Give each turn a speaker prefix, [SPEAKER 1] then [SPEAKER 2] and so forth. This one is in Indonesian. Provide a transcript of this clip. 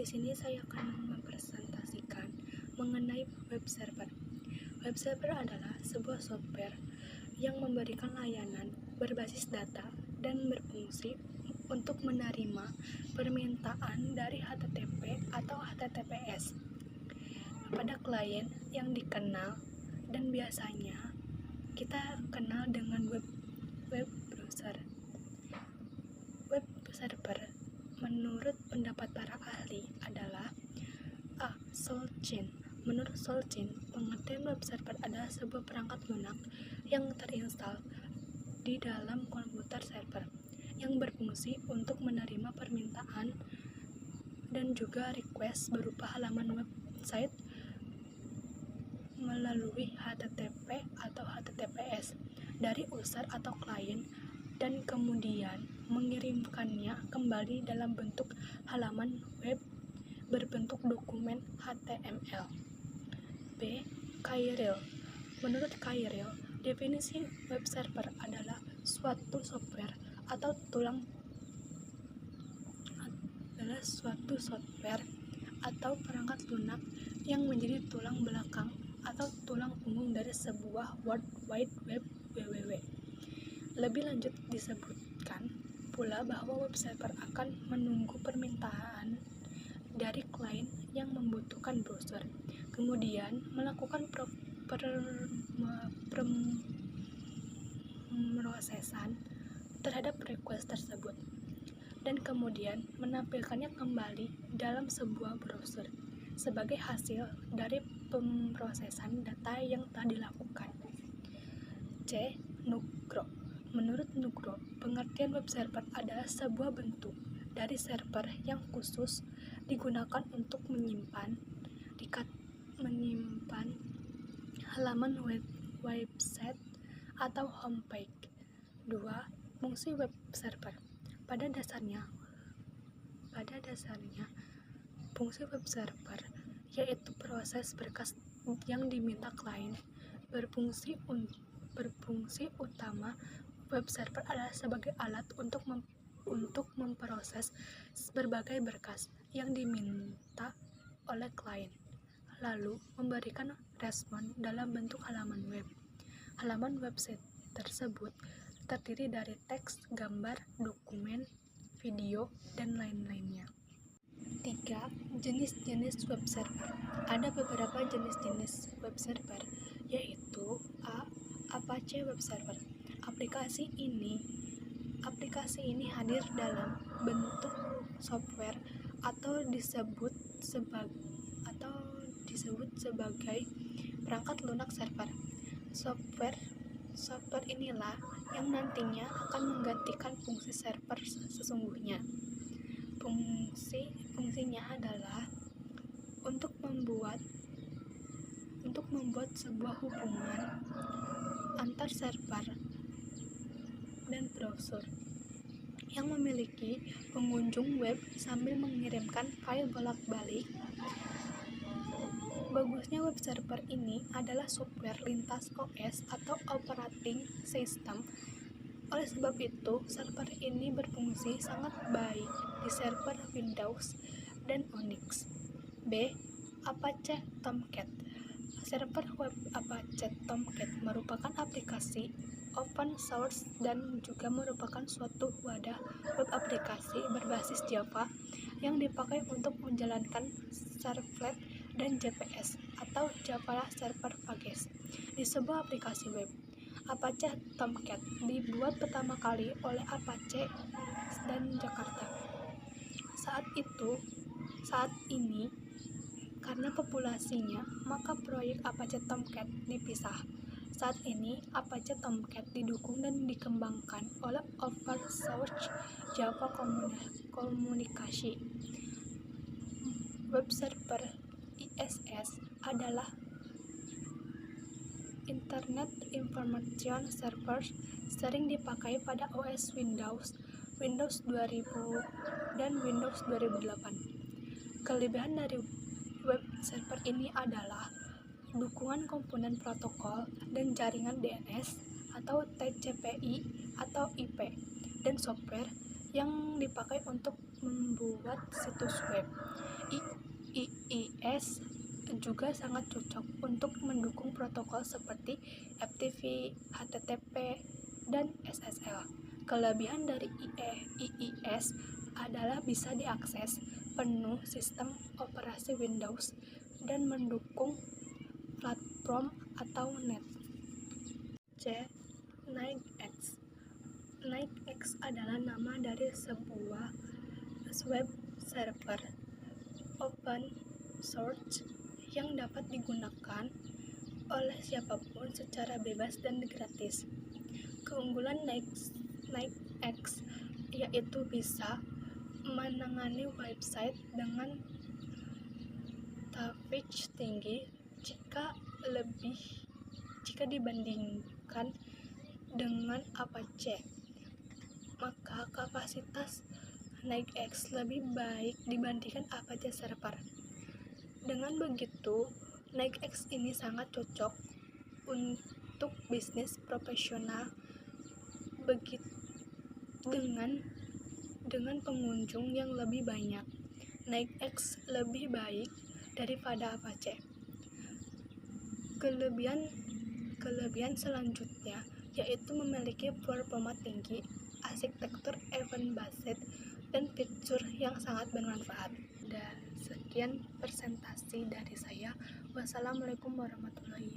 [SPEAKER 1] sini saya akan mempresentasikan mengenai web server. Web server adalah sebuah software yang memberikan layanan berbasis data dan berfungsi untuk menerima permintaan dari HTTP atau HTTPS pada klien yang dikenal, dan biasanya kita kenal dengan web browser. Web server menurut pendapat para ahli adalah SolarChain. Menurut SolarChain, pengertian web server adalah sebuah perangkat lunak yang terinstal di dalam komputer server yang berfungsi untuk menerima permintaan dan juga request berupa halaman website melalui HTTP atau HTTPS dari user atau klien, dan kemudian mengirimkannya kembali dalam bentuk halaman web berbentuk dokumen HTML. B. Kyril. Menurut Kyril, definisi web server adalah suatu software atau perangkat lunak yang menjadi tulang belakang atau tulang punggung dari sebuah World Wide Web (WWW). Lebih lanjut disebutkan pula bahwa web server akan menunggu permintaan dari klien yang membutuhkan browser, kemudian melakukan pemrosesan terhadap request tersebut, dan kemudian menampilkannya kembali dalam sebuah browser sebagai hasil dari pemrosesan data yang telah dilakukan. C. Nugroho. Menurut Nugroho, pengertian web server adalah sebuah bentuk dari server yang khusus digunakan untuk menyimpan halaman website atau homepage. 2. Fungsi web server. Pada dasarnya, fungsi web server yaitu proses berkas yang diminta klien. Berfungsi utama web server adalah sebagai alat untuk memproses berbagai berkas yang diminta oleh klien, lalu memberikan respon dalam bentuk halaman web. Halaman website tersebut terdiri dari teks, gambar, dokumen, video, dan lain-lainnya. 3. Jenis-jenis web server. Ada beberapa jenis-jenis web server, yaitu A. Apache Web Server. Aplikasi ini hadir dalam bentuk software atau disebut sebagai perangkat lunak server. Software inilah yang nantinya akan menggantikan fungsi server sesungguhnya. Fungsinya adalah untuk membuat sebuah hubungan antar server dan browser yang memiliki pengunjung web sambil mengirimkan file bolak-balik. Bagusnya web server ini adalah software lintas OS atau operating system. Oleh sebab itu, server ini berfungsi sangat baik di server Windows dan Unix. B. Apache Tomcat. Server web Apache Tomcat merupakan aplikasi open source dan juga merupakan suatu wadah web aplikasi berbasis Java yang dipakai untuk menjalankan servlet dan JPS atau Java Server Package di sebuah aplikasi web. Apache Tomcat dibuat pertama kali oleh Apache dan Jakarta. Saat ini karena populasinya, maka proyek Apache Tomcat dipisah. Saat ini, Apache Tomcat didukung dan dikembangkan oleh Open Source Java Communication. Web server ISS adalah Internet Information Server, sering dipakai pada OS Windows 2000 dan Windows 2008. Kelebihan dari web server ini adalah dukungan komponen protokol dan jaringan DNS atau TCP/IP dan software yang dipakai untuk membuat situs web. IIS juga sangat cocok untuk mendukung protokol seperti FTP, HTTP, dan SSL. Kelebihan dari IIS adalah bisa diakses penuh sistem operasi Windows dan mendukung platform atau net. C. NikeX. NikeX adalah nama dari sebuah web server open source yang dapat digunakan oleh siapapun secara bebas dan gratis. Keunggulan NikeX yaitu bisa menangani website dengan traffic tinggi jika dibandingkan dengan Apache, maka kapasitas NikeX lebih baik dibandingkan Apache server. Dengan begitu, NikeX ini sangat cocok untuk bisnis profesional dengan pengunjung yang lebih banyak. NikeX lebih baik daripada Apache. Kelebihan selanjutnya yaitu memiliki performa tinggi, arsitektur event-based, dan fitur yang sangat bermanfaat. Dan sekian presentasi dari saya. Wassalamualaikum warahmatullahi